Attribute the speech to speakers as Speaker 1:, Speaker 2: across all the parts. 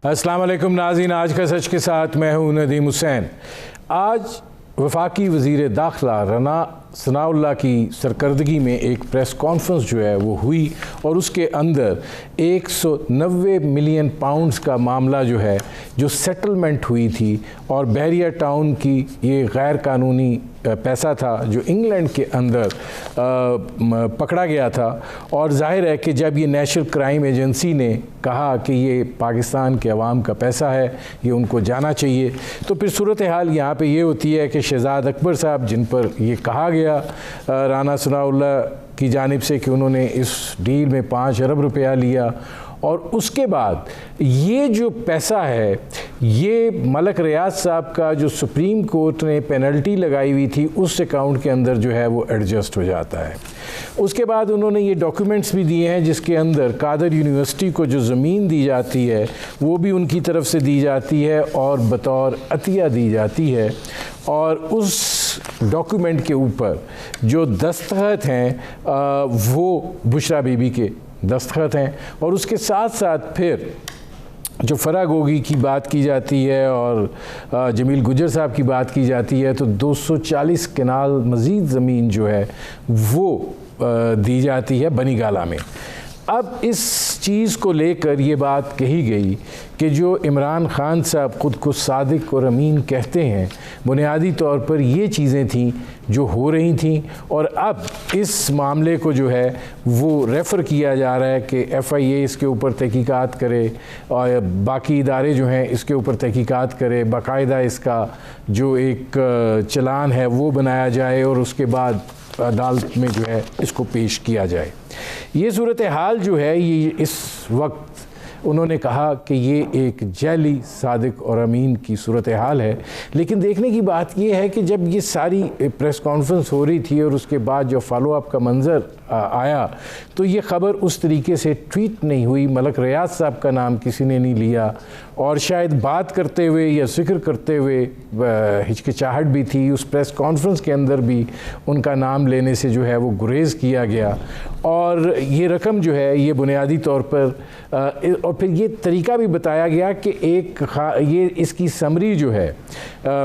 Speaker 1: अस्सलाम वालेकुम नाज़रीन, आज का सच के साथ मैं हूँ नदीम हुसैन। आज वफाकी वज़ीर दाखिला राना सनाउल्लाह की सरकर्दगी में एक प्रेस कॉन्फ्रेंस जो है वो हुई और उसके अंदर 190 मिलियन पाउंड्स का मामला जो है जो सेटलमेंट हुई थी और बहरिया टाउन की ये गैर कानूनी पैसा था जो इंग्लैंड के अंदर पकड़ा गया था। और जाहिर है कि जब ये नेशनल क्राइम एजेंसी ने कहा कि ये पाकिस्तान के अवाम का पैसा है, ये उनको जाना चाहिए, तो फिर सूरत हाल यहाँ पे ये होती है कि शहजाद अकबर साहब, जिन पर ये कहा गया राना सनाउल्लाह की जानिब से कि उन्होंने इस डील में 5 अरब रुपया लिया, और उसके बाद ये जो पैसा है ये मलक रियाज साहब का जो सुप्रीम कोर्ट ने पेनल्टी लगाई हुई थी उस अकाउंट के अंदर जो है वो एडजस्ट हो जाता है। उसके बाद उन्होंने ये डॉक्यूमेंट्स भी दिए हैं जिसके अंदर कादर यूनिवर्सिटी को जो ज़मीन दी जाती है वो भी उनकी तरफ से दी जाती है और बतौर अतिया दी जाती है, और उस डॉक्यूमेंट के ऊपर जो दस्तखत हैं वो बुशरा बीबी के दस्तखत हैं। और उसके साथ साथ फिर जो फरा गोगी की बात की जाती है और जमील गुजर साहब की बात की जाती है, तो 240 कनाल मज़ीद ज़मीन जो है वो दी जाती है बनी गाला में। अब इस चीज़ को लेकर ये बात कही गई कि जो इमरान ख़ान साहब ख़ुद को सादिक और अमीन कहते हैं, बुनियादी तौर पर ये चीज़ें थीं जो हो रही थीं, और अब इस मामले को जो है वो रेफ़र किया जा रहा है कि FIA इसके ऊपर तहकीकात करे और बाकी इदारे जो हैं इसके ऊपर तहकीकात करे, बाकायदा इसका जो एक चलान है वो बनाया जाए और उसके बाद अदालत में जो है इसको पेश किया जाए। ये सूरत हाल जो है ये इस वक्त उन्होंने कहा कि ये एक जैली सादिक और अमीन की सूरत हाल है। लेकिन देखने की बात ये है कि जब ये सारी प्रेस कॉन्फ्रेंस हो रही थी और उसके बाद जो फॉलो अप का मंज़र आया तो ये ख़बर उस तरीके से ट्वीट नहीं हुई, मलक रियाज साहब का नाम किसी ने नहीं लिया, और शायद बात करते हुए या ज़िक्र करते हुए हिचकिचाहट भी थी। उस प्रेस कॉन्फ्रेंस के अंदर भी उनका नाम लेने से जो है वो गुरेज़ किया गया, और ये रकम जो है ये बुनियादी तौर पर और फिर ये तरीका भी बताया गया कि ये इसकी समरी जो है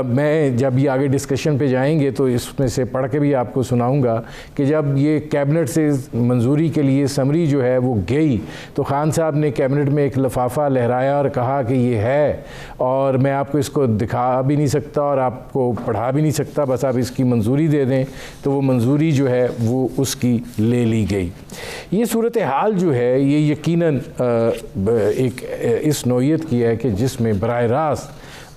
Speaker 1: मैं जब ये आगे डिस्कशन पे जाएंगे तो इसमें से पढ़ के भी आपको सुनाऊंगा कि जब ये कैबिनेट से मंजूरी के लिए समरी जो है वो गई तो ख़ान साहब ने कैबिनेट में एक लिफाफा लहराया और कहा कि ये है और मैं आपको इसको दिखा भी नहीं सकता और आपको पढ़ा भी नहीं सकता, बस आप इसकी मंजूरी दे दें। तो वो मंजूरी जो है वो उसकी ले ली गई। ये सूरत हाल जो है ये यकीनन एक इस नौइयत की है कि जिसमें बराह रास्त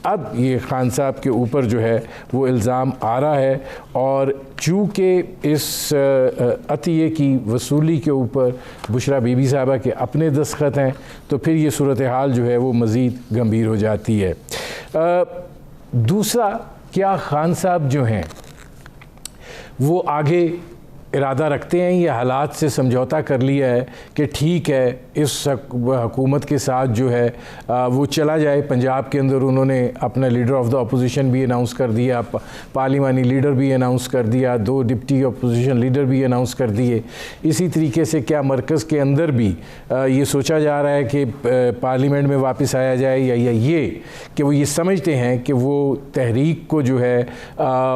Speaker 1: अब ये ख़ान साहब के ऊपर जो है वो इल्ज़ाम आ रहा है, और चूँकि इस अतिये की वसूली के ऊपर बुशरा बीबी साहबा के अपने दस्तखत हैं तो फिर ये सूरत हाल जो है वो मज़ीद गंभीर हो जाती है। दूसरा, क्या ख़ान साहब जो हैं वो आगे इरादा रखते हैं या हालात से समझौता कर लिया है कि ठीक है इस हुकूमत के साथ जो है वो चला जाए। पंजाब के अंदर उन्होंने अपना लीडर ऑफ द अपोजिशन भी अनाउंस कर दिया, पार्लिमानी लीडर भी अनाउंस कर दिया, 2 डिप्टी अपोजिशन लीडर भी अनाउंस कर दिए। इसी तरीके से क्या मरकज़ के अंदर भी ये सोचा जा रहा है कि पार्लियामेंट में वापस आया जाए, या ये कि वो ये समझते हैं कि वो तहरीक को जो है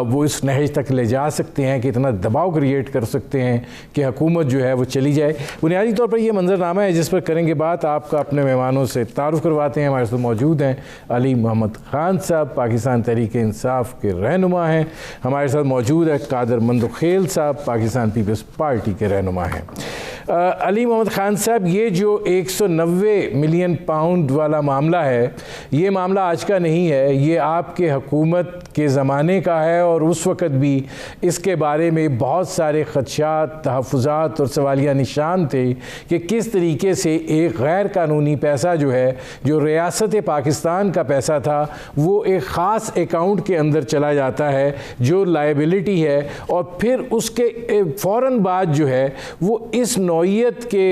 Speaker 1: वो इस नहज तक ले जा सकते हैं कि इतना दबाव क्रिएट कर सकते हैं कि हुकूमत जो है वो चली जाए। बुनियादी तौर पर ये मंजरनामा है जिस पर करेंगे बात। आपका अपने मेहमानों से तारुफ करवाते हैं। हमारे साथ मौजूद हैं अली मोहम्मद ख़ान साहब, पाकिस्तान तहरीक इंसाफ के रहनुमा हैं। हमारे साथ मौजूद है कादर मंदोखेल साहब, पाकिस्तान पीपल्स पार्टी के रहनुमा हैं। अली मोहम्मद ख़ान साहब, ये जो 190 मिलियन पाउंड वाला मामला है ये मामला आज का नहीं है, ये आपके हुकूमत के ज़माने का है, और उस वक़्त भी इसके बारे में बहुत सारे ख़दशात, तहफ़्फ़ुज़ात और सवालिया निशान थे कि किस तरीके से एक गैर कानूनी पैसा जो है, जो रियासत पाकिस्तान का पैसा था, वो एक ख़ास अकाउंट के अंदर चला जाता है जो लायबिलिटी है, और फिर उसके फ़ौरन बाद जो है वो इस नौइयत के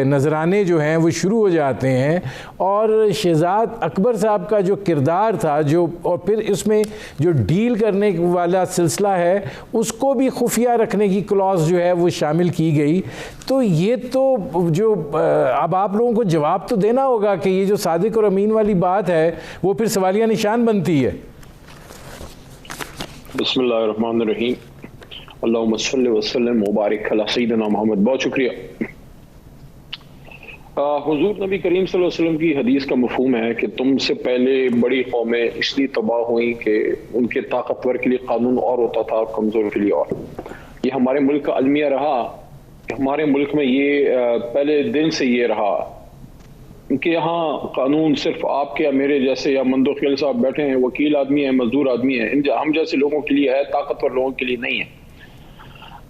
Speaker 1: नजराने जो हैं वो शुरू हो जाते हैं और शहजाद अकबर साहब का जो किरदार था जो और फिर इसमें जो डील करने वाला सिलसिला है उसको भी खुफिया रखने की क्लॉज जो है वो शामिल की गई। तो ये तो जो अब आप लोगों को जवाब तो देना होगा कि ये जो सादिक और अमीन वाली बात है वो फिर सवालिया निशान बनती है।
Speaker 2: बिस्मिल्लाहिर्रहमानिर्रहीम, अल्लाहुम्मा सल्लि व सल्लिम मुबारक अला सय्यिदिना मोहम्मद। बहुत शुक्रिया। हुजूर नबी करीम सल्लल्लाहु अलैहि वसल्लम की हदीस का मफहूम है कि तुमसे पहले बड़ी कौमें इसलिए तबाह हुई कि उनके ताकतवर के लिए कानून और होता था, कमज़ोर के लिए और। ये हमारे मुल्क का अलमिया रहा। हमारे मुल्क में ये पहले दिन से ये रहा कि यहाँ कानून सिर्फ आपके या मेरे जैसे या मंदोखिल साहब बैठे हैं, वकील आदमी है, मजदूर आदमी है, हम जैसे लोगों के लिए है, ताकतवर लोगों के लिए नहीं है।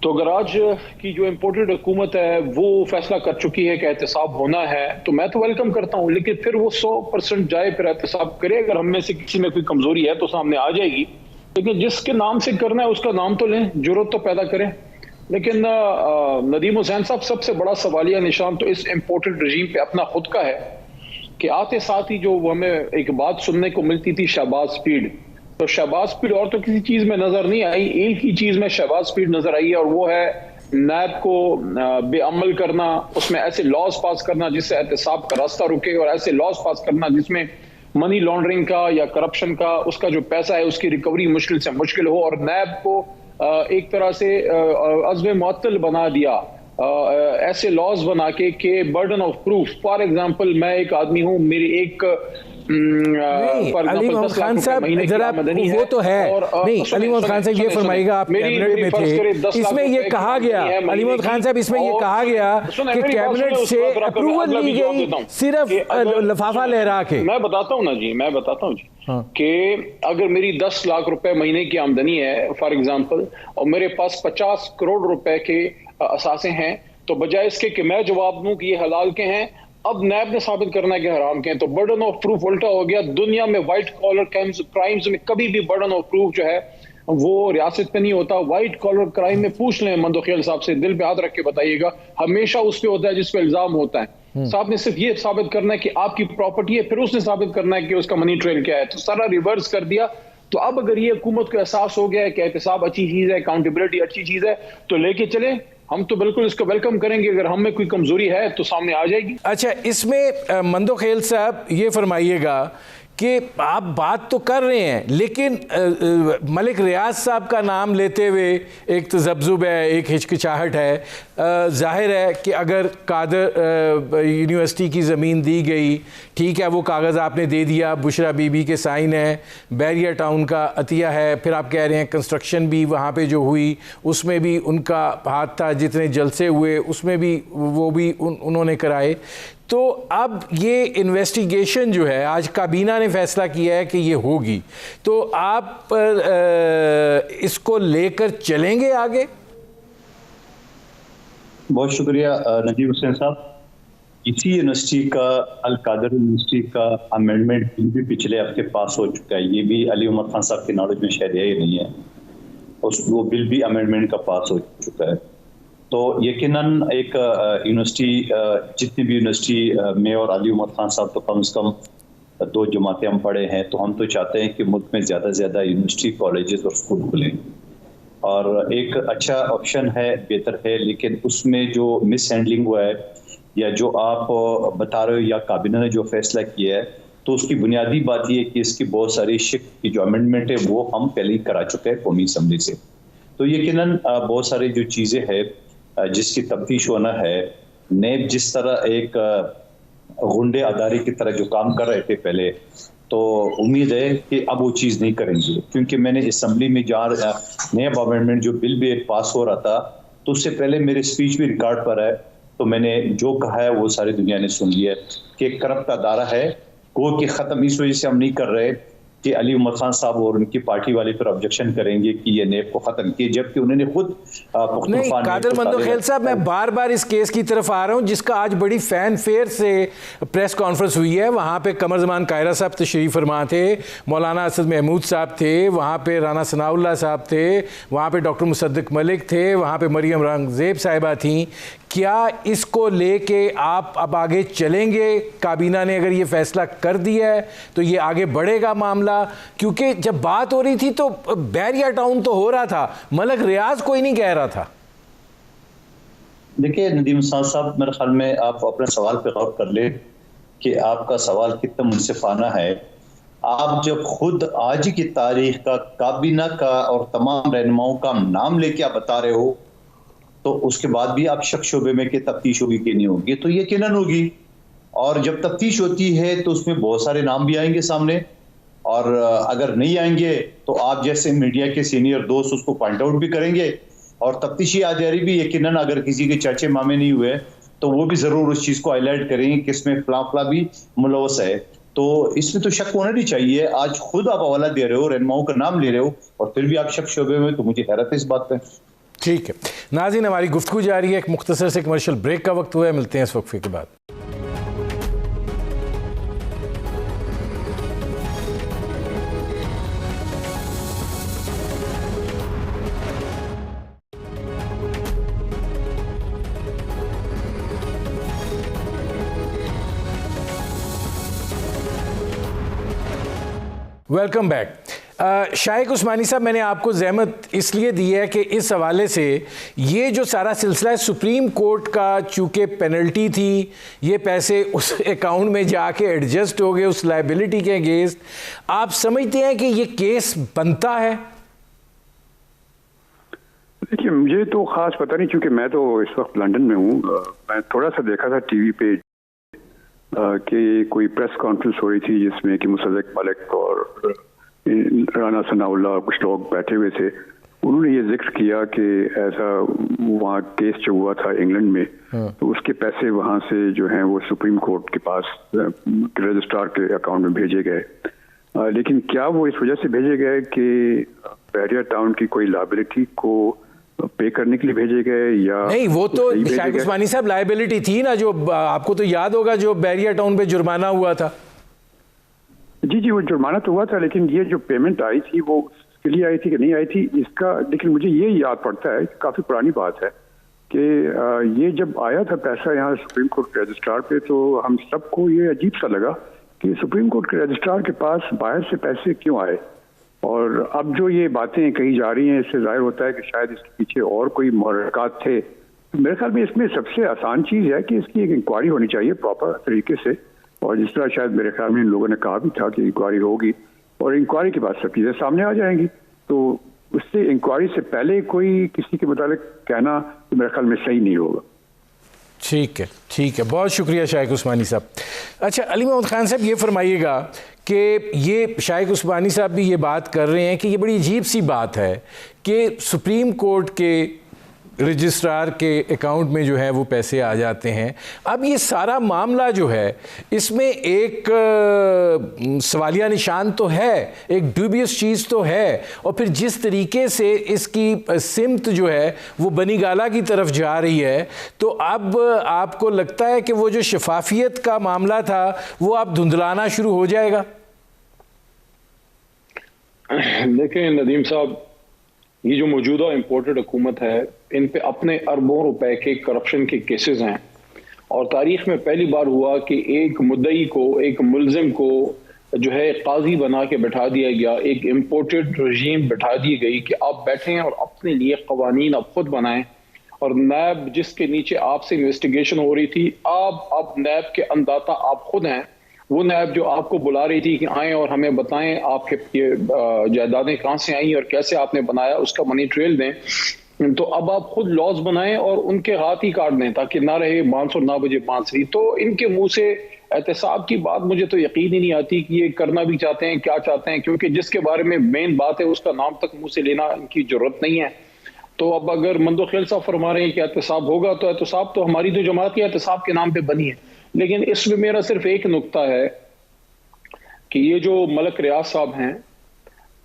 Speaker 2: तो अगर आज की जो इम्पोर्टेड हुकूमत है वो फैसला कर चुकी है कि एहतसाब होना है तो मैं तो वेलकम करता हूँ, लेकिन फिर वो 100% जाए फिर एहतसाब करे। अगर हम में से किसी में कोई कमजोरी है तो सामने आ जाएगी, लेकिन जिसके नाम से करना है उसका नाम तो लें, जरूरत तो पैदा करें। लेकिन नदीम हुसैन साहब, सबसे बड़ा सवालिया निशान तो इस इम्पोर्टेड रजीम पे अपना खुद का है कि आते साथ ही जो हमें एक बात सुनने को मिलती थी शहबाज स्पीड, तो शहबाज स्पीड और तो किसी चीज में नजर नहीं आई, एक ही चीज में शहबाज स्पीड नजर आई है और वो है नैब को बेअमल करना, उसमें ऐसे लॉज पास करना जिससे एहतसाब का रास्ता रुके और ऐसे लॉज पास करना जिसमें मनी लॉन्ड्रिंग का या करप्शन का उसका जो पैसा है उसकी रिकवरी मुश्किल से मुश्किल हो। और नैब को एक तरह से अज़्म मुअत्तल बना दिया, ऐसे लॉज बना के burden of proof. For example मैं एक आदमी हूं, मेरी एक
Speaker 1: अली मोहम्मद खान साहब जरा वो तो है नहीं, अली मोहम्मद खान साहब ये फरमाइएगा, आप कैबिनेट में थे, इसमें ये कहा गया, अली मोहम्मद खान साहब इसमें ये कहा गया कि कैबिनेट से अप्रूवल ली गई सिर्फ लिफाफा लहरा के।
Speaker 2: मैं बताता हूँ ना जी, मैं बताता हूँ जी कि अगर मेरी 10 लाख रुपए महीने की आमदनी है फॉर एग्जांपल और मेरे पास 50 करोड़ रुपए के असासे हैं, तो बजाय इसके कि मैं जवाब दूं कि ये हलाल के हैं, अब नैब ने साबित करना है कि हराम के हैं, तो बर्डन ऑफ प्रूफ उल्टा हो गया। दुनिया में व्हाइट कॉलर क्राइम्स में कभी भी बर्डन ऑफ प्रूफ जो है वो रियासत पे नहीं होता। व्हाइट कॉलर क्राइम में पूछ लें मंदोखिल साहब से, दिल पे हाथ रख के बताइएगा, हमेशा उस पे होता है जिस पे इल्जाम होता है। साहब ने सिर्फ ये साबित करना है कि आपकी प्रॉपर्टी है, फिर उसने साबित करना है कि उसका मनी ट्रेल क्या है, तो सारा रिवर्स कर दिया। तो अब अगर ये हुकूमत को एहसास हो गया है कि एहतसाब अच्छी चीज है, अकाउंटेबिलिटी अच्छी चीज है, तो लेके चले, हम तो बिल्कुल इसको वेलकम करेंगे। अगर हम में कोई कमजोरी है तो सामने आ जाएगी।
Speaker 1: अच्छा, इसमें मंदोखेल साहब ये फरमाइएगा कि आप बात तो कर रहे हैं लेकिन मलिक रियाज साहब का नाम लेते हुए एक तज़ब्ज़ुब है, एक हिचकिचाहट है। ज़ाहिर है कि अगर कादर यूनिवर्सिटी की ज़मीन दी गई, ठीक है, वो कागज़ आपने दे दिया, बुशरा बीबी के साइन है, बैरिया टाउन का अतिया है, फिर आप कह रहे हैं कंस्ट्रक्शन भी वहाँ पे जो हुई उसमें भी उनका हाथ था, जितने जलसे हुए उसमें भी वो भी उन्होंने कराए। तो अब ये इन्वेस्टिगेशन जो है आज काबीना ने फैसला किया है कि ये होगी, तो आप इसको लेकर चलेंगे आगे?
Speaker 3: बहुत शुक्रिया नजीब हुसैन साहब। इसी यूनिवर्सिटी का अल कादर यूनिवर्सिटी का अमेंडमेंट भी पिछले हफ्ते पास हो चुका है। ये भी अली मोहम्मद खान साहब के नॉलेज में शायद यही नहीं है, वो बिल भी अमेंडमेंट का पास हो चुका है। तो यकीनन एक यूनिवर्सिटी, जितनी भी यूनिवर्सिटी में और अली मोहम्मद खान साहब तो कम से कम 2 जमातें हम पढ़े हैं, तो हम तो चाहते हैं कि मुल्क में ज़्यादा से ज़्यादा यूनिवर्सिटी, कॉलेजेस और स्कूल खुलें और एक अच्छा ऑप्शन है, बेहतर है। लेकिन उसमें जो मिस हैंडलिंग हुआ है या जो आप बता रहे हो या काबीना ने जो फैसला किया है, तो उसकी बुनियादी बात यह है कि इसकी बहुत सारी शिक की जो अमेंडमेंट है वो हम पहले ही करा चुके हैं कौमी असम्बली से। तो यकीनन बहुत सारी जो चीज़ें हैं जिसकी तफ्तीश होना है, नेब जिस तरह एक गुंडे अदारे की तरह जो काम कर रहे थे पहले, तो उम्मीद है कि अब वो चीज़ नहीं करेंगे। क्योंकि मैंने असम्बली में जहाँ नेब अमेंडमेंट जो बिल भी पास हो रहा था, तो उससे पहले मेरी स्पीच भी रिकॉर्ड पर है, तो मैंने जो कहा है वो सारी दुनिया ने सुन लिया है कि एक करप्ट अदारा है, गो कि ख़त्म इस वजह से हम नहीं कर रहे कि अली उमर खान साहब और उनकी पार्टी वाले फिर ऑब्जेक्शन करेंगे कि ये नेब को खत्म किए, जबकि उन्होंने खुद
Speaker 1: नहीं। कादिर मंदोखेल साहब, मैं बार बार इस केस की तरफ आ रहा हूं जिसका आज बड़ी फैन फेयर से प्रेस कॉन्फ्रेंस हुई है। वहां पे कमर जमान कायरा साहब तशरीफ फरमा थे, मौलाना असद महमूद साहब थे, वहां पे राना सनाउल्लाह साहब थे, वहां पे डॉक्टर मुसद्दिक मलिक थे, वहां पे मरियम रंगजेब साहिबा थी। क्या इसको लेके आप अब आगे चलेंगे? काबीना ने अगर ये फैसला कर दिया है तो ये आगे बढ़ेगा मामला? क्योंकि जब बात हो रही थी तो बैरिया टाउन तो हो रहा था, मलक रियाज कोई नहीं कह रहा था।
Speaker 3: देखिए नदीम साहब, मेरे ख्याल में आप अपने सवाल पे गौर कर ले कि आपका सवाल कितना मुनसिफाना है। आप जब खुद आज की तारीख का काबीना का और तमाम रहनुमाओं का नाम लेके आप बता रहे हो, तो उसके बाद भी आप शक शोबे में कि तफ्तीश होगी कि नहीं होगी, तो यकीनन होगी। और जब तफ्तीश होती है तो उसमें बहुत सारे नाम भी आएंगे सामने, और अगर नहीं आएंगे तो आप जैसे मीडिया के सीनियर दोस्त उसको पॉइंट आउट भी करेंगे, और तफ्तीशी अधिकारी भी यकीनन अगर किसी के चाचे मामे नहीं हुए तो वो भी जरूर उस चीज को हाईलाइट करेंगे कि इसमें फला भी मुलवस है। तो इसमें तो शक होना नहीं चाहिए। आज खुद आप हवाला दे रहे हो, रहनुमाओं का नाम ले रहे हो, और फिर भी आप शक शोबे में, तो मुझे हैरत है इस बात पे।
Speaker 1: ठीक है नाज़रीन, हमारी गुफ्तगू जारी है। एक मुख्तसर से कमर्शियल ब्रेक का वक्त हुआ है, मिलते हैं इस वक्फे के बाद। Welcome back. शाइक उस्मानी साहब, मैंने आपको ज़हमत इसलिए दी है कि इस हवाले से ये जो सारा सिलसिला है सुप्रीम कोर्ट का, चूँकि पेनल्टी थी, ये पैसे उस अकाउंट में जाके एडजस्ट हो गए उस लाइबिलिटी के अगेंस्ट। आप समझते हैं कि ये केस बनता है?
Speaker 4: देखिए, मुझे तो ख़ास पता नहीं, क्योंकि मैं तो इस वक्त लंदन में हूँ। मैं थोड़ा सा देखा था टीवी पे कि कोई प्रेस कॉन्फ्रेंस हो रही थी जिसमें कि मुसद्दिक मलिक और राना सनाउल्लाह और कुछ लोग बैठे हुए थे। उन्होंने ये जिक्र किया कि ऐसा वहाँ केस जो हुआ था इंग्लैंड में, तो उसके पैसे वहाँ से जो हैं वो सुप्रीम कोर्ट के पास रजिस्ट्रार के अकाउंट में भेजे गए। लेकिन क्या वो इस वजह से भेजे गए कि बैरिया टाउन की कोई लायबिलिटी को पे करने के लिए भेजे गए, या
Speaker 1: नहीं? वो तो शाइक उस्मानी साहब लायबिलिटी थी ना, जो आपको तो याद होगा, जो बैरिया टाउन पे जुर्माना हुआ था।
Speaker 4: जी, वो जुर्माना तो हुआ था, लेकिन ये जो पेमेंट आई थी वो उसके लिए आई थी कि नहीं आई थी इसका, लेकिन मुझे ये याद पड़ता है, काफ़ी पुरानी बात है कि ये जब आया था पैसा यहाँ सुप्रीम कोर्ट के रजिस्ट्रार पे, तो हम सबको ये अजीब सा लगा कि सुप्रीम कोर्ट के रजिस्ट्रार के पास बाहर से पैसे क्यों आए। और अब जो ये बातें कही जा रही हैं, इससे जाहिर होता है कि शायद इसके पीछे और कोई मुहर्रिकात थे। तो मेरे ख्याल में इसमें सबसे आसान चीज़ है कि इसकी एक इंक्वायरी होनी चाहिए प्रॉपर तरीके से, और जिस तरह शायद मेरे ख्याल में इन लोगों ने कहा भी था कि इंक्वायरी होगी, और इंक्वायरी के बाद सब चीज़ें सामने आ जाएंगी। तो उससे इंक्वायरी से पहले कोई किसी के मुताबिक कहना तो मेरे ख्याल में सही नहीं होगा।
Speaker 1: ठीक है, बहुत शुक्रिया शाइक उस्मानी साहब। अच्छा, अली महमूद खान साहब, ये फरमाइएगा कि ये शाइक उस्मानी साहब भी ये बात कर रहे हैं कि ये बड़ी अजीब सी बात है कि सुप्रीम कोर्ट के रजिस्ट्रार के अकाउंट में जो है वो पैसे आ जाते हैं। अब ये सारा मामला जो है, इसमें एक सवालिया निशान तो है, एक ड्यूबियस चीज़ तो है, और फिर जिस तरीके से इसकी सिमत जो है वो बनी गाला की तरफ जा रही है, तो अब आपको लगता है कि वो जो शफाफियत का मामला था वो अब धुंधलाना शुरू हो जाएगा?
Speaker 2: देखें नदीम साहब, ये जो मौजूदा इम्पोर्टेड हुकूमत है, इन पे अपने अरबों रुपए के करप्शन के केसेस हैं, और तारीख में पहली बार हुआ कि एक मुद्दई को, एक मुलजिम को जो है काजी बना के बैठा दिया गया, एक इम्पोर्टेड रजीम बैठा दी गई कि आप बैठें और अपने लिए कवानीन आप खुद बनाएं, और नैब जिसके नीचे आपसे इन्वेस्टिगेशन हो रही थी, अब नैब के अंदाता आप खुद हैं। वो नैब जो आपको बुला रही थी कि आएँ और हमें बताएं आपके ये जायदादें कहाँ से आई और कैसे आपने बनाया, उसका मनी ट्रेल दें, तो अब आप खुद लॉज बनाएं और उनके हाथ ही काट दें ताकि ना रहे बांस और ना बजे बांसुरी। तो इनके मुंह से एहतसाब की बात मुझे तो यकीन ही नहीं आती कि ये करना भी चाहते हैं, क्या चाहते हैं, क्योंकि जिसके बारे में मेन बात है उसका नाम तक मुंह से लेना इनकी जरूरत नहीं है। तो अब अगर मंदोखेल साहब फरमा रहे हैं कि एहतसाब होगा, तो एहतसाब तो हमारी तो जमात की एहतसाब के नाम पे बनी है। लेकिन इसमें मेरा सिर्फ एक नुक्ता है कि ये जो मलक रियाज साहब हैं,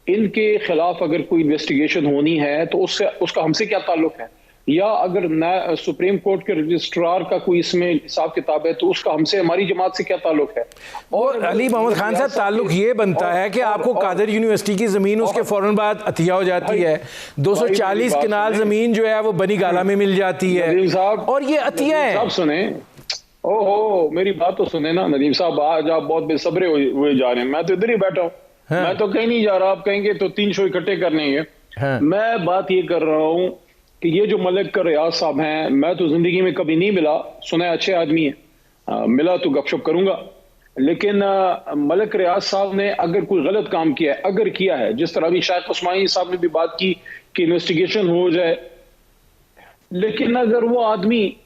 Speaker 2: इनके खिलाफ अगर कोई इन्वेस्टिगेशन होनी है तो उसका हमसे क्या ताल्लुक है, या अगर सुप्रीम कोर्ट के रजिस्ट्रार का कोई इसमें हिसाब किताब है तो उसका हमसे, हमारी जमात से क्या ताल्लुक है।
Speaker 1: और अली मोहम्मद खान साहब, ताल्लुक ये बनता है कि आपको कादर यूनिवर्सिटी की जमीन उसके फौरन बाद अतिया हो जाती है, 240 कनाल जमीन जो है वो बनी गाला में मिल जाती है, और ये अतिया है।
Speaker 2: साहब सुने, ओहो मेरी बात तो सुने ना नदीम साहब, आज आप बहुत बेसब्रे हुए जा रहे हैं। मैं तो इधर ही बैठा हूँ, मैं तो कहीं नहीं जा रहा। आप कहेंगे तो 3 शो इकट्ठे करने हैं। मैं बात ये कर रहा हूँ कि ये जो मलिक रियाज साहब हैं, मैं तो जिंदगी में कभी नहीं मिला, सुना है अच्छे आदमी है, मिला तो गपशप करूंगा, लेकिन मलिक रियाज साहब ने अगर कोई गलत काम किया है, अगर किया है, जिस तरह अभी शायद उस्मानी साहब ने भी बात की कि इन्वेस्टिगेशन हो जाए, लेकिन अगर वो आदमी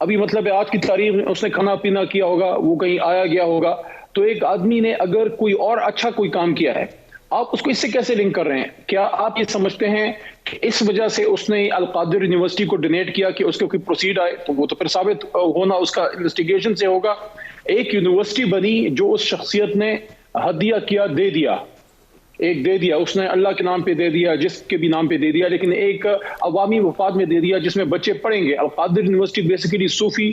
Speaker 2: अभी मतलब आज की तारीख में उसने खाना पीना किया होगा, वो कहीं आया गया होगा, तो एक आदमी ने अगर कोई और अच्छा कोई काम किया है, आप उसको इससे कैसे लिंक कर रहे हैं? क्या आप ये समझते हैं कि इस वजह से उसने अल कादिर यूनिवर्सिटी को डोनेट किया कि उसके कोई प्रोसीड आए? तो वो तो फिर साबित होना उसका इन्वेस्टिगेशन से होगा। एक यूनिवर्सिटी बनी जो उस शख्सियत ने हदिया किया, दे दिया, एक दे दिया, उसने अल्लाह के नाम पे दे दिया, जिसके भी नाम पे दे दिया, लेकिन एक अवामी वफाद में दे दिया जिसमें बच्चे पढ़ेंगे। अल कादिर यूनिवर्सिटी बेसिकली सूफीज़म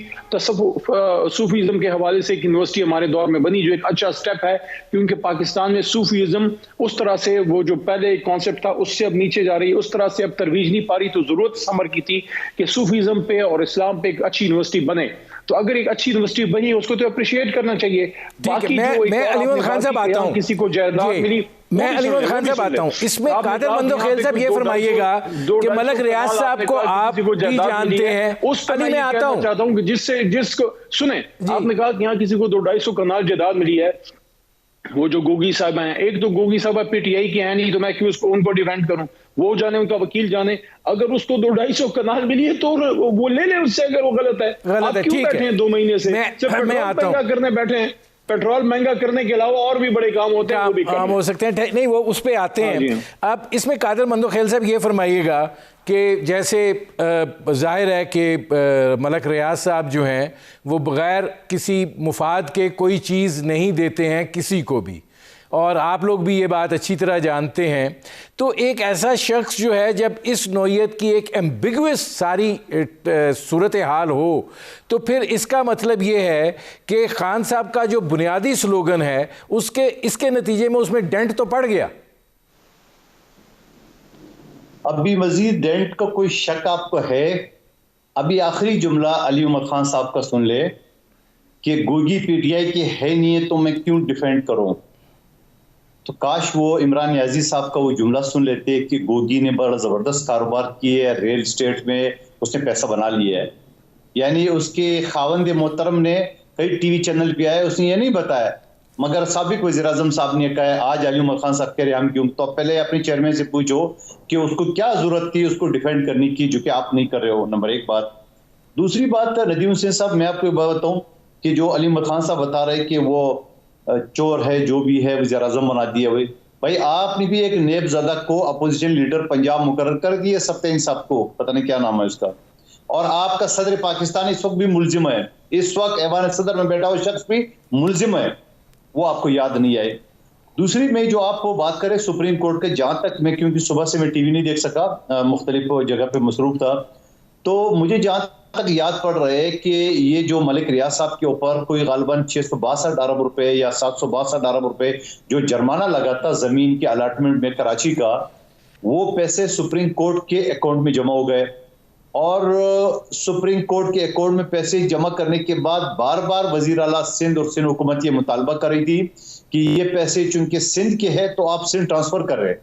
Speaker 2: के हवाले से एक यूनिवर्सिटी हमारे दौर में बनी, जो एक अच्छा स्टेप है, क्योंकि पाकिस्तान में सूफीज़म उस तरह से वो जो पहले कॉन्सेप्ट था उससे अब नीचे जा रही है, उस तरह से अब तरवीज नहीं पा रही। तो जरूरत समर की थी कि सूफीज़म पे और इस्लाम पे एक अच्छी यूनिवर्सिटी बने। तो अगर एक अच्छी यूनिवर्सिटी बनी उसको तो अप्रिशिएट करना चाहिए।
Speaker 1: बाकी मैं अली मोहम्मद खान साहब आता हूँ,
Speaker 2: किसी को जायदाद मिली,
Speaker 1: मैं अली मोहम्मद खान साहब आता हूँ, इसमें कादर मंदोखेल साहब ये फरमाइएगा कि मलक रियाज साहब को आप भी जानते हैं।
Speaker 2: उस पर मैं आता हूँ, चाहता हूँ कि जिसको सुने, आपने कहा कि यहाँ किसी को 200-250 कनाल जायदाद मिली है, वो जो गोगी साहब हैं, एक तो गोगी साहब पीटीआई के हैं नहीं, तो मैं क्यों उसको उनको डिफेंड करूं? वो जाने, उनका वकील जाने। अगर उसको 200-250 कनाल मिली है तो वो ले ले उससे, अगर वो गलत है। आप क्यों बैठे हैं 2 महीने से?
Speaker 1: मैं आता हूं,
Speaker 2: करने बैठे हैं। पेट्रोल महंगा करने के अलावा और भी बड़े काम होते हैं, वो भी
Speaker 1: काम हो सकते हैं, नहीं वो उस पे आते हैं। अब इसमें कादर मंदोखेल साहब ये फरमाइएगा कि जैसे जाहिर है कि मलक रियाज साहब जो हैं वो बग़ैर किसी मुफाद के कोई चीज़ नहीं देते हैं किसी को भी, और आप लोग भी ये बात अच्छी तरह जानते हैं। तो एक ऐसा शख्स जो है, जब इस नौइयत की एक एम्बिगुअस सारी सूरत हाल हो, तो फिर इसका मतलब ये है कि खान साहब का जो बुनियादी स्लोगन है इसके नतीजे में उसमें डेंट तो पड़ गया।
Speaker 3: अब भी मजीद डेंट का कोई शक आपको है? अभी आखिरी जुमला अली उमर खान साहब का सुन ले कि गोगी पीटीआई की है नहीं है तो मैं क्यों डिफेंड करूं। तो काश वो इमरान याजी साहब का वो जुमला सुन लेते कि गोगी ने बड़ा ज़बरदस्त कारोबार किया है, रियल स्टेट में उसने पैसा बना लिया है। यानी उसके खावंद मोहतरम ने कई टीवी चैनल पे आए, उसने ये नहीं बताया, मगर साबिक वज़ीर आज़म साहब ने कहा, आज अली उमर खान साहब कह रहे हम क्यों। तो पहले अपने चेयरमैन से पूछो कि उसको क्या जरूरत थी उसको डिफेंड करने की, जो कि आप नहीं कर रहे हो। नंबर 1 बात। दूसरी बात, नदीम हुसैन साहब, मैं आपको बात बताऊं कि जो अली उमर खान साहब बता रहे कि वो चोर है, जो भी है वज़ीर आज़म बना दिया हुए, भाई आपने भी एक नेबज़दा को अपोजिशन लीडर पंजाब मुकर्रर कर दिया, सत्ताइन साहब को, पता नहीं क्या नाम है उसका, और आपका सदर पाकिस्तान इस वक्त भी मुलजिम है, इस वक्त ऐवान सदर में बैठा हुआ शख्स भी मुलजिम है, वो आपको याद नहीं आए। दूसरी में जो आपको बात करें सुप्रीम कोर्ट के, जहां तक मैं, क्योंकि सुबह से मैं टीवी नहीं देख सका, मुख्तलिफ जगह पे मसरूफ था, तो मुझे जहां तक याद पड़ रहा है कि ये जो मलिक रियाज साहब के ऊपर कोई गालबन 662 अरब रुपए या 762 अरब रुपए जो जुर्माना लगा था जमीन के अलाटमेंट में कराची का, वो पैसे सुप्रीम कोर्ट के अकाउंट में जमा हो गए। और सुप्रीम कोर्ट के अकाउंट में पैसे जमा करने के बाद बार बार वजीर आला सिंध और सिंध हुकूमत ये मुतालबा कर रही थी कि ये पैसे चूंकि सिंध के हैं तो आप सिंध ट्रांसफर कर रहे हैं।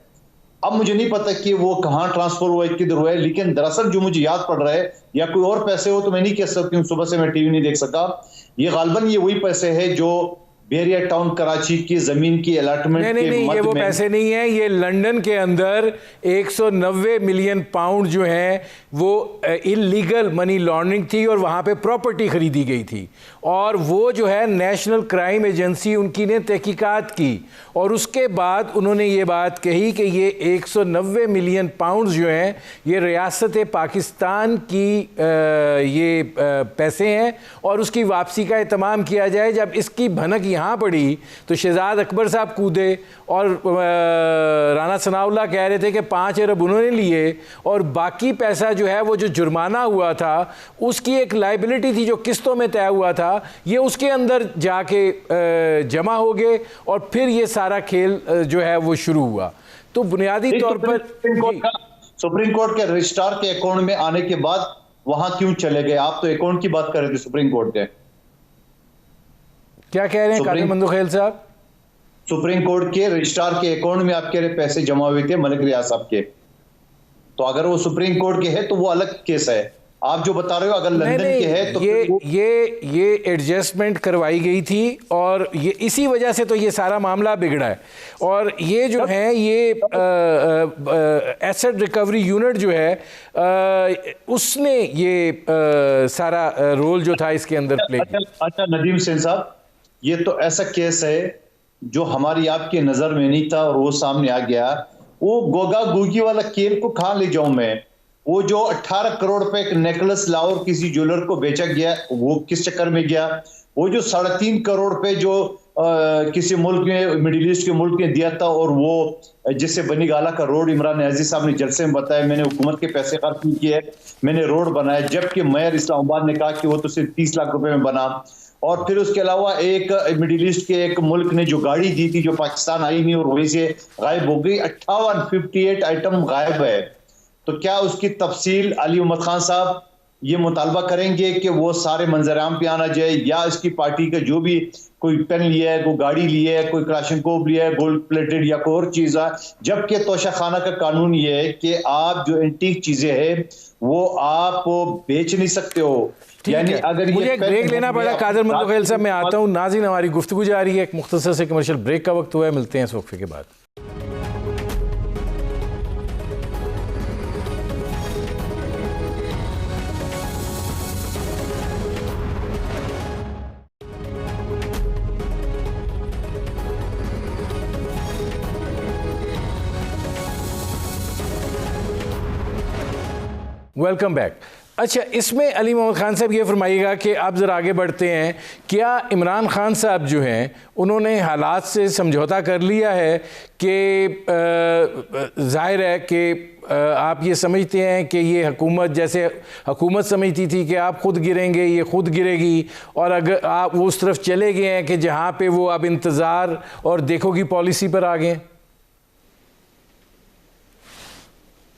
Speaker 3: अब मुझे नहीं पता कि वो कहाँ ट्रांसफर हुआ है, किधर हुआ है, लेकिन दरअसल जो मुझे याद पड़ रहा है, या कोई और पैसे हो तो मैं नहीं कह सकती हूँ, सुबह से मैं टीवी नहीं देख सका, ये गालबन ये वही पैसे है जो बेरिया टाउन कराची की जमीन की अलॉटमेंट के
Speaker 1: नहीं, ये वो पैसे नहीं है, ये लंदन के अंदर 190 मिलियन पाउंड जो हैं वो इलीगल मनी लॉन्ड्रिंग थी और वहाँ पे प्रॉपर्टी खरीदी गई थी, और वो जो है नेशनल क्राइम एजेंसी उनकी ने तहकीकात की और उसके बाद उन्होंने ये बात कही कि ये 190 मिलियन पाउंड्स जो हैं ये रियासत पाकिस्तान की ये पैसे हैं और उसकी वापसी का एहतमाम किया जाए। जब इसकी भनक यहाँ पड़ी तो शहजाद अकबर साहब कूदे और राना सनाउल्लाह कह रहे थे कि 5 अरब उन्होंने लिए और बाकी पैसा जो है वो जो जुर्माना हुआ था उसकी एक लाइबिलिटी थी जो किस्तों में तय हुआ था, ये उसके अंदर जाके जमा हो गए और फिर ये सारा खेल जो है वो शुरू हुआ। तो बुनियादी तौर पर
Speaker 3: सुप्रीम कोर्ट के रजिस्ट्रार के अकाउंट में आने के बाद वहां क्यों चले गए? आप तो अकाउंट की बात कर रहे थे सुप्रीम कोर्ट के।
Speaker 1: क्या कह रहे हैं कादिर मंदोखेल साहब?
Speaker 3: सुप्रीम कोर्ट के रजिस्ट्रार के अकाउंट में आपके पैसे जमा हुए थे मलिक रियाज साहब के, तो अगर वो सुप्रीम कोर्ट के है तो वो अलग केस है। आप जो बता रहे हो अगर लंदन के है तो
Speaker 1: ये एडजस्टमेंट करवाई गई थी और ये इसी वजह से तो ये सारा मामला बिगड़ा है। और ये जो है ये एसेट रिकवरी यूनिट जो है उसने ये सारा रोल जो था इसके अंदर प्ले किया।
Speaker 3: अच्छा नदीम हुसैन साहब, ये तो ऐसा केस है जो हमारी आपकी नजर में नहीं था और वो सामने आ गया। वो गोगा गोगी वाला खेल को कहां ले जाऊं मैं? वो जो 18 करोड़ रुपए एक नेकलेस लाहौर किसी ज्वेलर को बेचा गया वो किस चक्कर में गया? वो जो 3.5 करोड़ रुपए जो किसी मुल्क में मिडिल ईस्ट के मुल्क में दिया था और वो जिससे बनी गाला का रोड इमरान अजीज साहब ने जलसे में बताया मैंने हुकूमत के पैसे खर्च नहीं किए, मैंने रोड बनाया, जबकि मेयर इस्लामाबाद ने कहा कि वो तो सिर्फ 30 लाख रुपए में बना। और फिर उसके अलावा एक मिडिल ईस्ट के एक मुल्क ने जो गाड़ी दी थी जो पाकिस्तान आई नहीं और वहीं से गायब हो गई। 58 आइटम गायब है। तो क्या उसकी तफसील अली उमर खान साहब ये मुतालबा करेंगे कि वो सारे मंजराम पे आना जाए, या इसकी पार्टी का जो भी कोई पेन लिया है, कोई गाड़ी लिया है, कोई क्लाशनकोव लिया है गोल्ड प्लेटेड या कोई और चीज है? जबकि तोशा खाना का कानून ये है कि आप जो एंटीक चीजें हैं वो आप बेच नहीं सकते हो।
Speaker 1: यानी अगर मुझे एक ब्रेक लेना पड़ा कादिर मंदोखेल साहब, मैं आता हूँ। नाज़रीन हमारी गुफ्तगू जारी है, एक मुख्तसर से कमर्शियल ब्रेक का वक्त हुआ है, मिलते हैं इस वक्फे के बाद। Welcome back. अच्छा, इसमें अली मोहम्मद खान साहब ये फरमाइएगा कि आप ज़रा आगे बढ़ते हैं, क्या इमरान खान साहब जो हैं उन्होंने हालात से समझौता कर लिया है कि ज़ाहिर है कि आप ये समझते हैं कि ये हुकूमत जैसे हुकूमत समझती थी कि आप ख़ुद गिरेंगे, ये ख़ुद गिरेगी, और अगर आप वो उस तरफ चले गए हैं कि जहाँ पे वो अब इंतज़ार और देखो की पॉलिसी पर आ गए?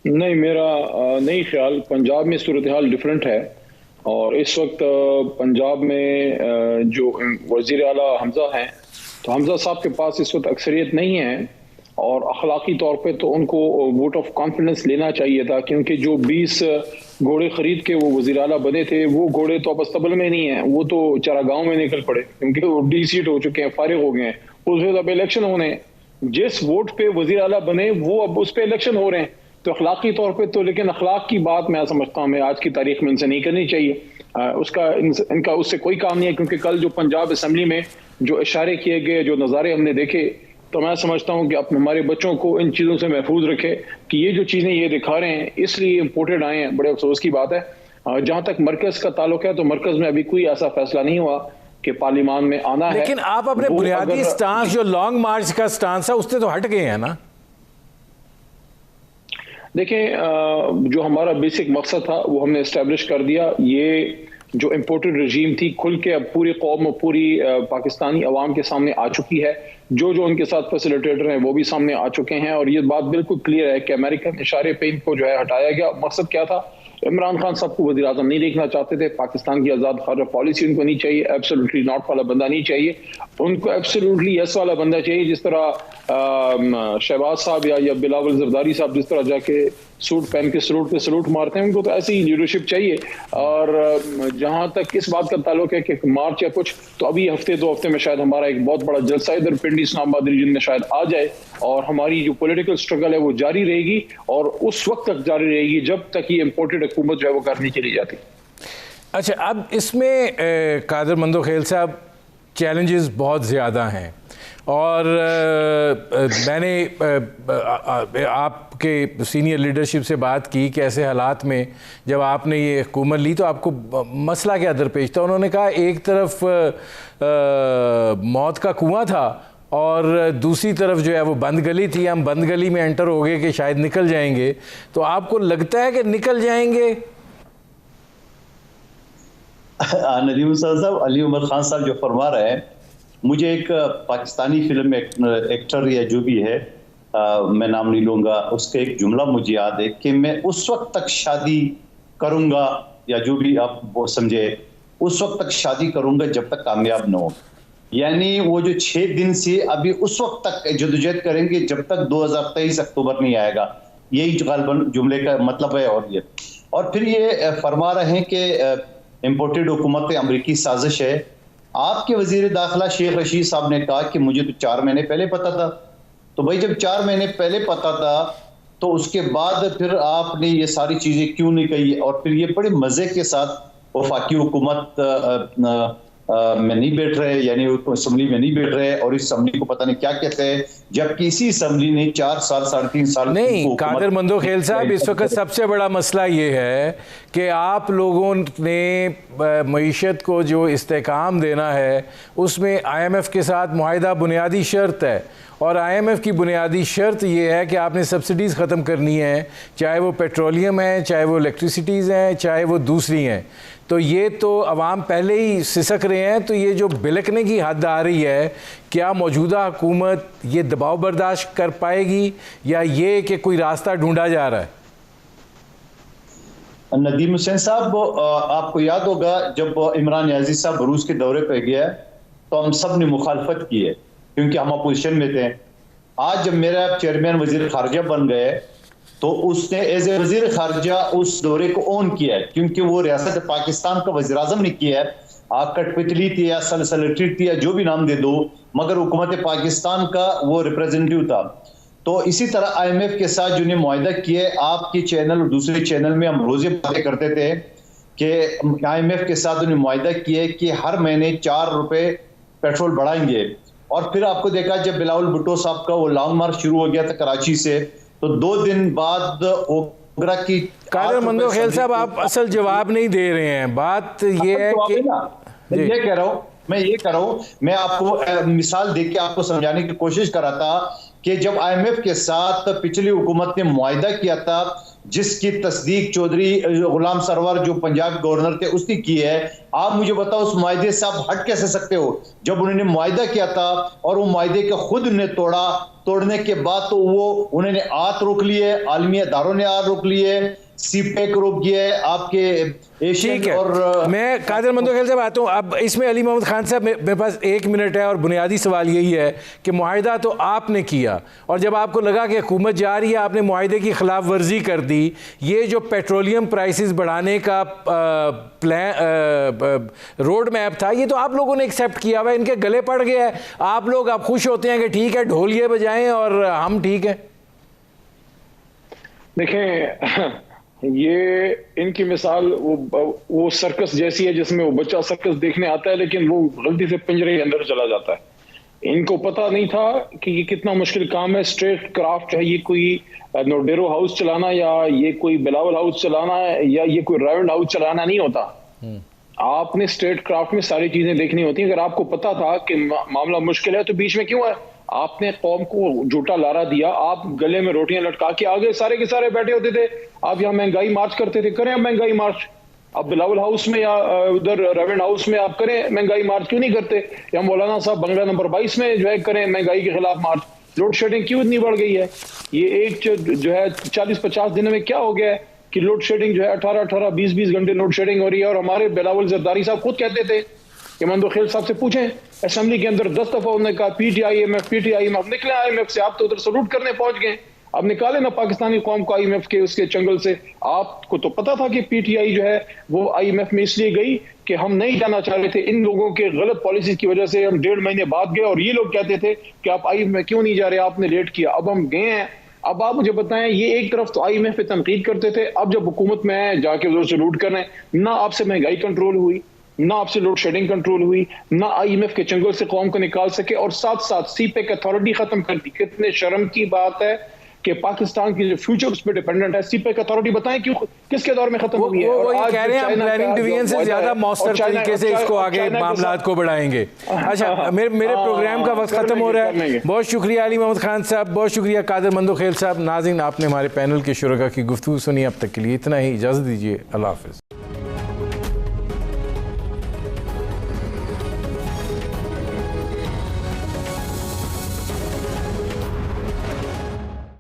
Speaker 2: नहीं, मेरा नहीं ख्याल। पंजाब में सूरत हाल डिफरेंट है और इस वक्त पंजाब में जो वज़ीर आला हमज़ा हैं, तो हमज़ा साहब के पास इस वक्त अक्सरियत नहीं है और अखलाकी तौर पे तो उनको वोट ऑफ कॉन्फिडेंस लेना चाहिए था, क्योंकि जो 20 घोड़े खरीद के वो वज़ीर आला बने थे वो घोड़े तो अब अस्तबल में नहीं है, वो तो चरागांव में निकल पड़े क्योंकि वो डीसीट हो चुके हैं, फारिग हो गए हैं। उस वक्त अब इलेक्शन होने, जिस वोट पे वज़ीर आला बने वो अब उस पर इलेक्शन हो रहे हैं, तो अखलाकी तौर पे तो, लेकिन अखलाक की बात मैं समझता हूँ मैं आज की तारीख में इनसे नहीं करनी चाहिए। उसका इनका उससे कोई काम नहीं है, क्योंकि कल जो पंजाब असम्बली में जो इशारे किए गए, जो नज़ारे हमने देखे, तो मैं समझता हूँ कि अपने हमारे बच्चों को इन चीज़ों से महफूज रखे कि ये जो चीज़ें ये दिखा रहे हैं इसलिए इम्पोर्टेड आए हैं। बड़े अफसोस की बात है। जहाँ तक मरकज़ का ताल्लुक है तो मरकज़ में अभी कोई ऐसा फैसला नहीं हुआ कि पार्लियामान में आना है।
Speaker 1: लेकिन आप अपने बुनियादी स्टांस जो लॉन्ग मार्च का स्टांस है उससे तो हट गए हैं ना?
Speaker 2: देखें, जो हमारा बेसिक मकसद था वो हमने इस्टेब्लिश कर दिया। ये जो इम्पोर्टेड रजीम थी खुल के अब पूरी कौम और पूरी पाकिस्तानी अवाम के सामने आ चुकी है। जो उनके साथ फैसिलिटेटर हैं वो भी सामने आ चुके हैं और ये बात बिल्कुल क्लियर है कि अमेरिकन इशारे पे इनको जो है हटाया गया। मकसद क्या था? इमरान खान साहब को वज़ीर आज़म नहीं देखना चाहते थे। पाकिस्तान की आज़ाद खारजा पॉलिसी उनको नहीं चाहिए। एब्सोल्युटली नॉट वाला बंदा नहीं चाहिए उनको, एब्सोल्युटली यस वाला बंदा चाहिए। जिस तरह शहबाज साहब या बिलावल जरदारी साहब जिस तरह जाके सूट पहन के सलूट पे सलूट मारते हैं, उनको तो ऐसी ही लीडरशिप चाहिए। और जहां तक इस बात का ताल्लुक है कि मार्च या कुछ, तो अभी हफ्ते 2 हफ्ते में शायद हमारा एक बहुत बड़ा जलसा इधर पिंडी इस्लामाबाद रीजन में शायद आ जाए और हमारी जो पॉलिटिकल स्ट्रगल है वो जारी रहेगी और उस वक्त तक जारी रहेगी जब तक ये इम्पोर्टेड हुकूमत जो है वो करनी चली जाती।
Speaker 1: अच्छा, अब इसमें कादर मंदोखेल साहब चैलेंजेस बहुत ज़्यादा हैं और मैंने आपके सीनियर लीडरशिप से बात की कि ऐसे हालात में जब आपने ये हुकूमत ली तो आपको मसला क्या दरपेश था। उन्होंने कहा एक तरफ मौत का कुआं था और दूसरी तरफ जो है वो बंद गली थी। हम बंद गली में एंटर हो गए कि शायद निकल जाएंगे, तो आपको लगता है कि निकल जाएंगे?
Speaker 3: नदीम हुसैन साहब, अली उमर खान साहब जो फरमा रहे हैं, मुझे एक पाकिस्तानी फिल्म एक्टर या जो भी है, मैं नाम नहीं लूंगा, उसका एक जुमला मुझे याद है कि मैं उस वक्त तक शादी करूंगा, या जो भी आप वो समझे, उस वक्त तक शादी करूंगा जब तक कामयाब न हो। यानी वो जो 6 दिन से अभी उस वक्त तक जदोजहद करेंगे जब तक 2023 अक्टूबर नहीं आएगा। यही गालिबन जुमले का मतलब है। और फिर ये फरमा रहे हैं कि इम्पोर्टेड हुकूमत अमरीकी साजिश है। आपके वजीर दाखिला शेख रशीद साहब ने कहा कि मुझे तो 4 महीने पहले पता था। तो भाई जब 4 महीने पहले पता था तो उसके बाद फिर आपने ये सारी चीजें क्यों नहीं कही? और फिर ये बड़े मजे के साथ वफाकी हुकूमत में नहीं बैठ रहे, यानी असम्बली में नहीं बैठ रहे, और इस असम्बली को पता नहीं क्या कहते हैं, जबकि इसी असम्बली ने 4 साल 3.5 साल
Speaker 1: नहीं। कादर मंदोखेल साहब, इस वक्त सबसे बड़ा मसला ये है कि आप लोगों ने मईशत को जो इस्तेकाम देना है उसमें IMF के साथ मुआहिदा बुनियादी शर्त है, और IMF की बुनियादी शर्त ये है कि आपने सब्सिडीज़ ख़त्म करनी है, चाहे वो पेट्रोलियम है, चाहे वो इलेक्ट्रिसिटीज़ हैं, चाहे वो दूसरी हैं। तो ये तो अवाम पहले ही सिसक रहे हैं। तो ये जो बिलकने की हद आ रही है, क्या मौजूदा हुकूमत ये दबाव बर्दाश्त कर पाएगी या ये कि कोई रास्ता ढूंढा जा रहा है?
Speaker 3: नदीम हुसैन साहब, आपको याद होगा जब इमरान याजी साहब रूस के दौरे पर गया तो हम सब ने मुखालफत की है, क्योंकि हम अपोजिशन में थे। आज जब मेरा चेयरमैन वजीर खारजा बन गए तो उसने एज ए वजीर खारजा उस दौरे को ऑन किया है, क्योंकि वो रियासत पाकिस्तान का वजीर आजम ने किया है। आप कठपुतली थी या सलसलेटरी थी या जो भी नाम दे दो, मगर हुकूमत पाकिस्तान का वो रिप्रेजेंटेटिव था। तो इसी तरह IMF के साथ जो ने मुआहिदा किए, आपके चैनल और दूसरे चैनल में हम रोजे बातें करते थे कि IMF के साथ उन्हें मुआहिदा किए कि हर महीने 4 रुपए पेट्रोल बढ़ाएंगे। और फिर आपको देखा जब बिलावल भुट्टो साहब का वो लॉन्ग मार्च शुरू हो गया था कराची से, तो 2 दिन बाद ओगरा की।
Speaker 1: कादर मंदोखेल साहब, आप असल जवाब नहीं दे रहे हैं। बात ये है कि
Speaker 3: मैं ये कह रहा हूं, मैं आपको मिसाल देके आपको समझाने की कोशिश कर रहा था कि जब IMF के साथ पिछली हुकूमत ने मुआहिदा किया था, जिसकी तस्दीक चौधरी गुलाम सरवर जो पंजाब गवर्नर थे उसकी की है, आप मुझे बताओ उस मुआहिदे से आप हट कैसे सकते हो? जब उन्होंने मुआहिदा किया था और वो मुआहिदे के खुद ने तोड़ने के बाद तो वो उन्होंने हाथ रोक लिए, आलमी अदारों ने हाथ रोक लिए, CPEC रोक दिया है, आपके एशियन। और
Speaker 1: मैं कादर मंदोखेल साहब आता हूँ। अब इसमें अली मोहम्मद खान साहब, मेरे पास 1 मिनट है और बुनियादी सवाल यही है कि मुआहिदा तो आपने किया, और जब आपको लगा कि हुकूमत जा रही है आपने मुआहिदे की खिलाफ वर्जी कर दी। ये जो पेट्रोलियम प्राइसेस बढ़ाने का रोड मैप था, ये तो आप लोगों ने एक्सेप्ट किया हुआ है, इनके गले पड़ गया है। आप लोग अब खुश होते हैं कि ठीक है ढोलिये बजाएं और हम ठीक है।
Speaker 2: देखें, ये इनकी मिसाल वो सर्कस जैसी है जिसमें वो बच्चा सर्कस देखने आता है लेकिन वो गलती से पिंजरे के अंदर चला जाता है। इनको पता नहीं था कि ये कितना मुश्किल काम है। स्ट्रेट क्राफ्ट है, ये कोई नोडेरो हाउस चलाना या ये कोई बिलावल हाउस चलाना या ये कोई राउंड हाउस चलाना नहीं होता। आपने स्ट्रेट क्राफ्ट में सारी चीजें देखनी होती हैं। अगर आपको पता था कि मामला मुश्किल है तो बीच में क्यों है? आपने कौम को झूठा लारा दिया, आप गले में रोटियां लटका के आगे सारे के सारे बैठे होते थे। आप यहाँ महंगाई मार्च करते थे, करें महंगाई मार्च। अब बिलावल हाउस में या उधर रेवेंड हाउस में आप करें महंगाई मार्च, क्यों नहीं करते? या मौलाना साहब बंगला नंबर 22 में जो है करें महंगाई के खिलाफ मार्च। लोड शेडिंग क्यों इतनी बढ़ गई है? ये एक जो है 40-50 दिनों में क्या हो गया है कि लोड शेडिंग जो है 18-18, 20-20 घंटे लोड शेडिंग हो रही है। और हमारे बिलावल जरदारी साहब खुद कहते थे कि मंदोखेल साहब से पूछें, असेंबली के अंदर 10 दफा उन्होंने कहा PTIMF निकले IMF से। आप तो उधर सलूट करने पहुंच गए, अब निकाले ना पाकिस्तानी कौम को IMF के उसके चंगल से। आपको तो पता था कि PTI जो है वो IMF में इसलिए गई कि हम नहीं जाना चाह रहे थे। इन लोगों के गलत पॉलिसी की वजह से हम 1.5 महीने बाद गए और ये लोग कहते थे कि आप IMF में क्यों नहीं जा रहे, आपने लेट किया। अब हम गए हैं अब आप मुझे बताएं, ये एक तरफ तो IMF पे तनकीद करते थे, अब जब हुकूमत में जाके उधर से लूट कर रहे हैं, ना आपसे महंगाई कंट्रोल हुई, ना आपसे लोड शेडिंग कंट्रोल हुई, ना IMF के चंगुल से कौम को निकाल सके, और साथ साथ CPEC अथॉरिटी खत्म कर दी। कितने शर्म की बात है कि पाकिस्तान की जो फ्यूचर उस पर डिपेंडेंट है। CPEC अथॉरिटी बताएं क्यों, किसके दौर में खत्म हुई है?
Speaker 1: वो ये कह रहे हैं हम प्लानिंग डिवीजन से ज्यादा मौसर तरीके से इसको आगे मामलात को बढ़ाएंगे। अच्छा, मेरे प्रोग्राम का वक्त खत्म हो रहा है। बहुत शुक्रिया अली मोहम्मद खान साहब, बहुत शुक्रिया कादर मंदोखेल साहब। नाज़रीन, आपने हमारे पैनल के शुरका की गुफ्तगू सुनी। अब तक के लिए इतना ही, इजाज़त दीजिए, अल्लाह हाफ़िज़।